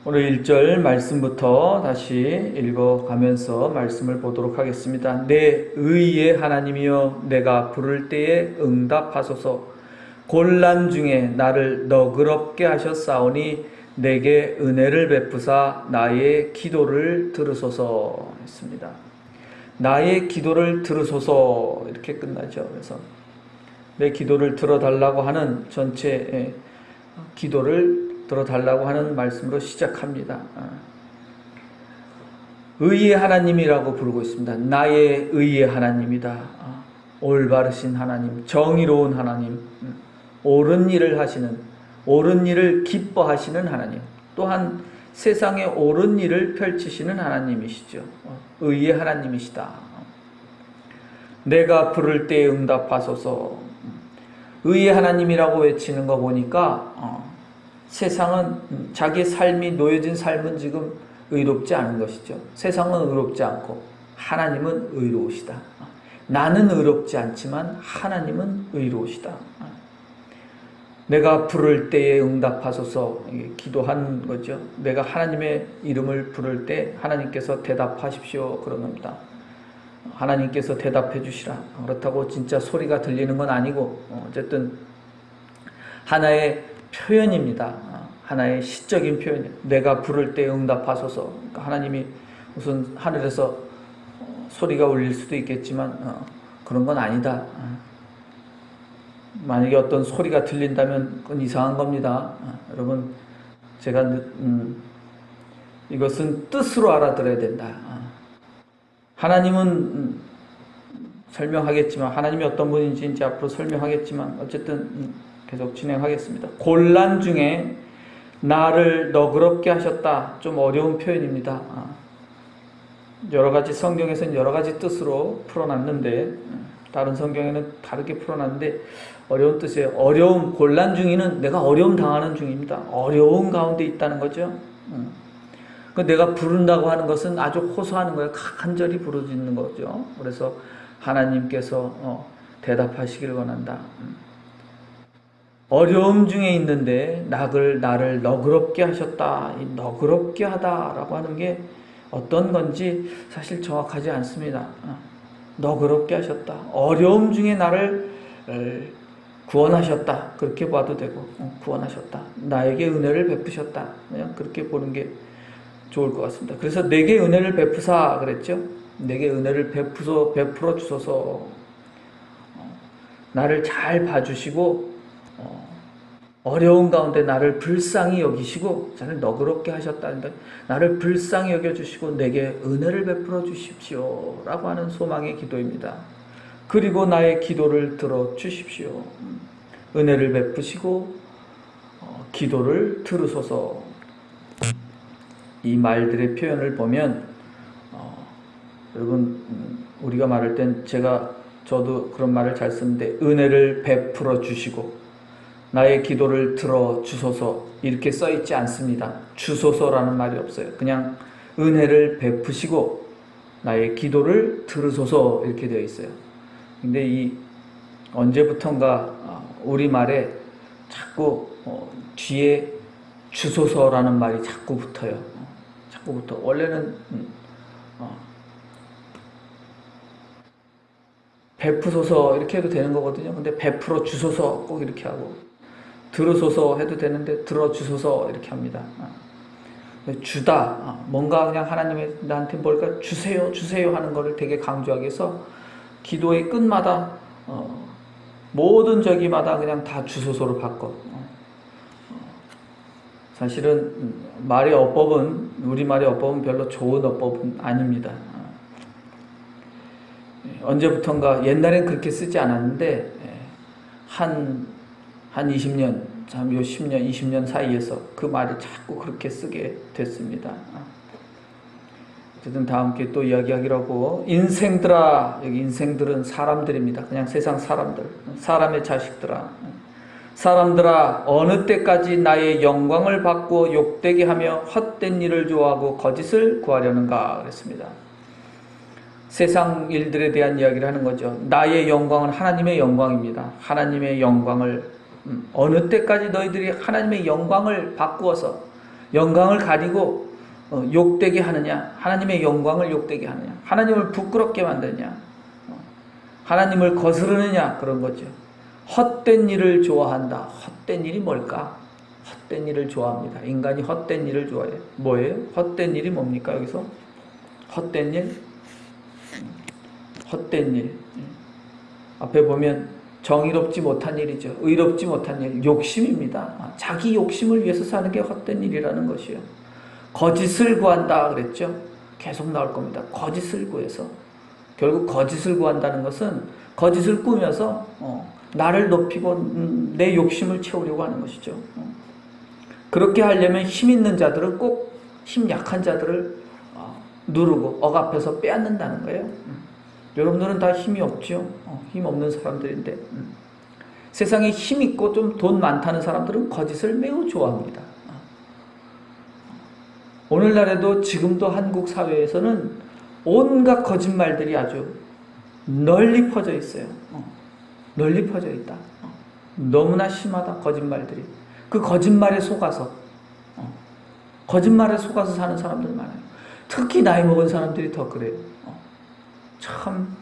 오늘 1절 말씀부터 다시 읽어가면서 말씀을 보도록 하겠습니다. 내 의의 하나님이여 내가 부를 때에 응답하소서. 곤란 중에 나를 너그럽게 하셨사오니 내게 은혜를 베푸사 나의 기도를 들으소서 했습니다. 나의 기도를 들으소서 이렇게 끝나죠. 그래서 내 기도를 들어달라고 하는 전체 기도를 들어달라고 하는 말씀으로 시작합니다. 의의 하나님이라고 부르고 있습니다. 나의 의의 하나님이다. 올바르신 하나님, 정의로운 하나님, 옳은 일을 하시는, 옳은 일을 기뻐하시는 하나님, 또한 세상에 옳은 일을 펼치시는 하나님이시죠. 의의 하나님이시다. 내가 부를 때에 응답하소서. 의의 하나님이라고 외치는 거 보니까 세상은 자기의 삶이 놓여진 삶은 지금 의롭지 않은 것이죠. 세상은 의롭지 않고 하나님은 의로우시다. 나는 의롭지 않지만 하나님은 의로우시다. 내가 부를 때에 응답하소서 기도한 거죠. 내가 하나님의 이름을 부를 때 하나님께서 대답하십시오 그런 겁니다. 하나님께서 대답해 주시라. 그렇다고 진짜 소리가 들리는 건 아니고 어쨌든 하나의 표현입니다. 하나의 시적인 표현이에요. 내가 부를 때 응답하소서. 그러니까 하나님이 무슨 하늘에서 소리가 울릴 수도 있겠지만 그런 건 아니다. 만약에 어떤 소리가 들린다면 그건 이상한 겁니다. 여러분 제가 이것은 뜻으로 알아들어야 된다. 하나님은 설명하겠지만 하나님이 어떤 분인지 이제 앞으로 설명하겠지만 어쨌든 계속 진행하겠습니다. 곤란 중에 나를 너그럽게 하셨다. 좀 어려운 표현입니다. 여러 가지 성경에서는 여러 가지 뜻으로 풀어놨는데 다른 성경에는 다르게 풀어놨는데 어려운 뜻이에요. 어려움, 곤란 중에는 내가 어려움 당하는 중입니다. 어려운 가운데 있다는 거죠. 내가 부른다고 하는 것은 아주 호소하는 거예요. 간절히 부르짖는 거죠. 그래서 하나님께서 대답하시기를 원한다. 어려움 중에 있는데 나를 너그럽게 하셨다. 이 너그럽게 하다라고 하는 게 어떤 건지 사실 정확하지 않습니다. 너그럽게 하셨다. 어려움 중에 나를 구원하셨다. 그렇게 봐도 되고 구원하셨다. 나에게 은혜를 베푸셨다. 그냥 그렇게 보는 게 좋을 것 같습니다. 그래서 내게 은혜를 베푸사 그랬죠. 내게 은혜를 베풀어 주소서. 나를 잘 봐주시고 어려운 가운데 나를 불쌍히 여기시고 나를 너그럽게 하셨다는데 나를 불쌍히 여겨주시고 내게 은혜를 베풀어 주십시오 라고 하는 소망의 기도입니다. 그리고 나의 기도를 들어주십시오. 은혜를 베푸시고 기도를 들으소서. 이 말들의 표현을 보면 여러분 우리가 말할 땐 저도 그런 말을 잘 쓰는데 은혜를 베풀어 주시고 나의 기도를 들어주소서 이렇게 써있지 않습니다. 주소서라는 말이 없어요. 그냥 은혜를 베푸시고 나의 기도를 들으소서 이렇게 되어 있어요. 근데 언제부턴가 우리말에 자꾸 뒤에 주소서라는 말이 자꾸 붙어요. 자꾸 붙어. 원래는 베푸소서 이렇게 해도 되는 거거든요. 근데 베풀어 주소서 꼭 이렇게 하고 들으소서 해도 되는데 들어주소서 이렇게 합니다. 주다. 뭔가 그냥 하나님이 나한테 뭘까 주세요 하는 거를 되게 강조하기 위해서 기도의 끝마다 모든 저기마다 그냥 다 주소서로 바꿔. 사실은 우리말의 어법은 별로 좋은 어법은 아닙니다. 언제부턴가 옛날엔 그렇게 쓰지 않았는데 한 20년, 참 요 10년, 20년 사이에서 그 말을 자꾸 그렇게 쓰게 됐습니다. 어쨌든 다음 기회에 또 이야기하기로 하고 인생들아, 여기 인생들은 사람들입니다. 그냥 세상 사람들, 사람의 자식들아. 사람들아 어느 때까지 나의 영광을 받고 욕되게 하며 헛된 일을 좋아하고 거짓을 구하려는가 그랬습니다. 세상 일들에 대한 이야기를 하는 거죠. 나의 영광은 하나님의 영광입니다. 하나님의 영광을 어느 때까지 너희들이 하나님의 영광을 바꾸어서 영광을 가리고 욕되게 하느냐, 하나님의 영광을 욕되게 하느냐, 하나님을 부끄럽게 만드느냐, 하나님을 거스르느냐, 그런 거죠. 헛된 일을 좋아한다. 헛된 일이 뭘까? 헛된 일을 좋아합니다. 인간이 헛된 일을 좋아해요. 뭐예요? 헛된 일이 뭡니까? 여기서 헛된 일, 헛된 일. 앞에 보면 정의롭지 못한 일이죠. 의롭지 못한 일, 욕심입니다. 자기 욕심을 위해서 사는 게 헛된 일이라는 것이요. 거짓을 구한다 그랬죠. 계속 나올 겁니다. 거짓을 구해서. 결국 거짓을 구한다는 것은 거짓을 꾸며서 나를 높이고 내 욕심을 채우려고 하는 것이죠. 그렇게 하려면 힘 있는 자들은 꼭 힘 약한 자들을 누르고 억압해서 빼앗는다는 거예요. 여러분들은 다 힘이 없죠. 힘 없는 사람들인데 세상에 힘 있고 좀 돈 많다는 사람들은 거짓을 매우 좋아합니다. 오늘날에도 지금도 한국 사회에서는 온갖 거짓말들이 아주 널리 퍼져 있어요. 널리 퍼져 있다. 너무나 심하다, 거짓말들이. 그 거짓말에 속아서 거짓말에 속아서 사는 사람들 많아요. 특히 나이 먹은 사람들이 더 그래요. 참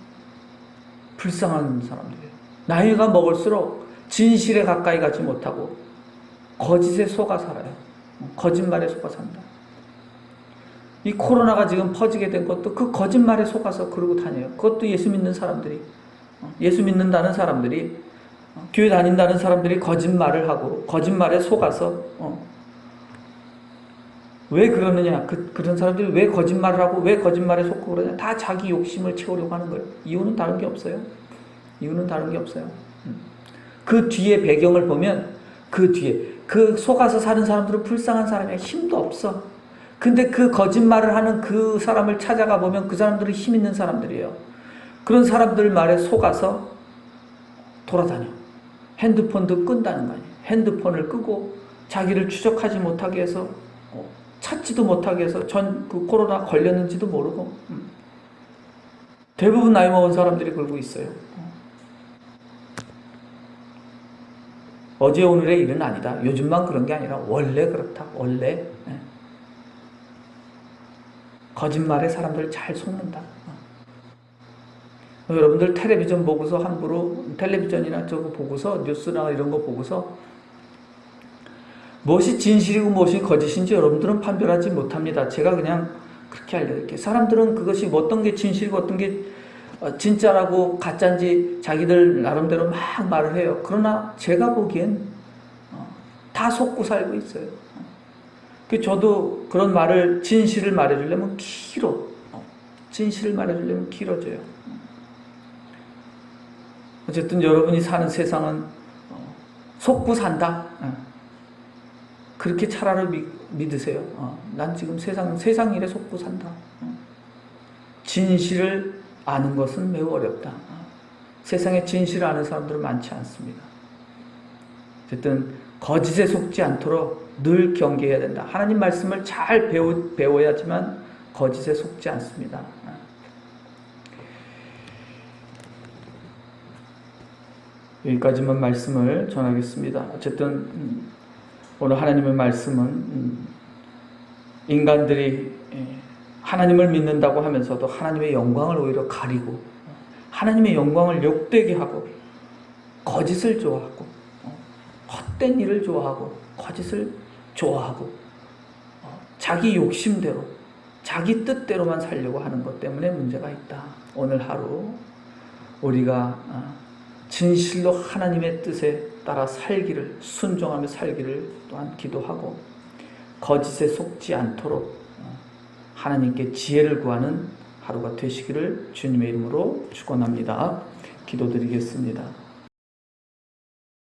불쌍한 사람들이에요. 나이가 먹을수록 진실에 가까이 가지 못하고 거짓에 속아 살아요. 거짓말에 속아 산다. 이 코로나가 지금 퍼지게 된 것도 그 거짓말에 속아서 그러고 다녀요. 그것도 예수 믿는 사람들이, 예수 믿는다는 사람들이, 교회 다닌다는 사람들이 거짓말을 하고 거짓말에 속아서 왜 그러느냐, 그런 사람들이 왜 거짓말을 하고 왜 거짓말에 속고 그러냐, 다 자기 욕심을 채우려고 하는 거예요. 이유는 다른 게 없어요. 이유는 다른 게 없어요. 그 뒤에 배경을 보면 그 뒤에 그 속아서 사는 사람들은 불쌍한 사람이야. 힘도 없어. 근데 그 거짓말을 하는 그 사람을 찾아가 보면 그 사람들은 힘 있는 사람들이에요. 그런 사람들 말에 속아서 돌아다녀. 핸드폰도 끈다는 거 아니에요. 핸드폰을 끄고 자기를 추적하지 못하게 해서 찾지도 못하게 해서 그 코로나 걸렸는지도 모르고 대부분 나이 먹은 사람들이 그러고 있어요. 어제 오늘의 일은 아니다. 요즘만 그런 게 아니라 원래 그렇다. 원래. 거짓말에 사람들 잘 속는다. 여러분들 텔레비전 보고서 함부로 텔레비전이나 저거 보고서 뉴스나 이런 거 보고서 무엇이 진실이고 무엇이 거짓인지 여러분들은 판별하지 못합니다. 제가 그냥 그렇게 알려드릴게요. 사람들은 그것이 어떤 게 진실이고 어떤 게 진짜라고 가짜인지 자기들 나름대로 막 말을 해요. 그러나 제가 보기엔 다 속고 살고 있어요. 저도 그런 말을, 진실을 말해주려면 길어. 진실을 말해주려면 길어져요. 어쨌든 여러분이 사는 세상은 속고 산다. 그렇게 차라리 믿으세요. 난 지금 세상 일에 속고 산다. 진실을 아는 것은 매우 어렵다. 세상에 진실을 아는 사람들은 많지 않습니다. 어쨌든 거짓에 속지 않도록 늘 경계해야 된다. 하나님 말씀을 잘 배워야지만 거짓에 속지 않습니다. 여기까지만 말씀을 전하겠습니다. 어쨌든 오늘 하나님의 말씀은 인간들이 하나님을 믿는다고 하면서도 하나님의 영광을 오히려 가리고 하나님의 영광을 욕되게 하고 거짓을 좋아하고 헛된 일을 좋아하고 거짓을 좋아하고 자기 욕심대로 자기 뜻대로만 살려고 하는 것 때문에 문제가 있다. 오늘 하루 우리가 진실로 하나님의 뜻에 따라 살기를, 순종하며 살기를 또한 기도하고 거짓에 속지 않도록 하나님께 지혜를 구하는 하루가 되시기를 주님의 이름으로 축원합니다. 기도드리겠습니다.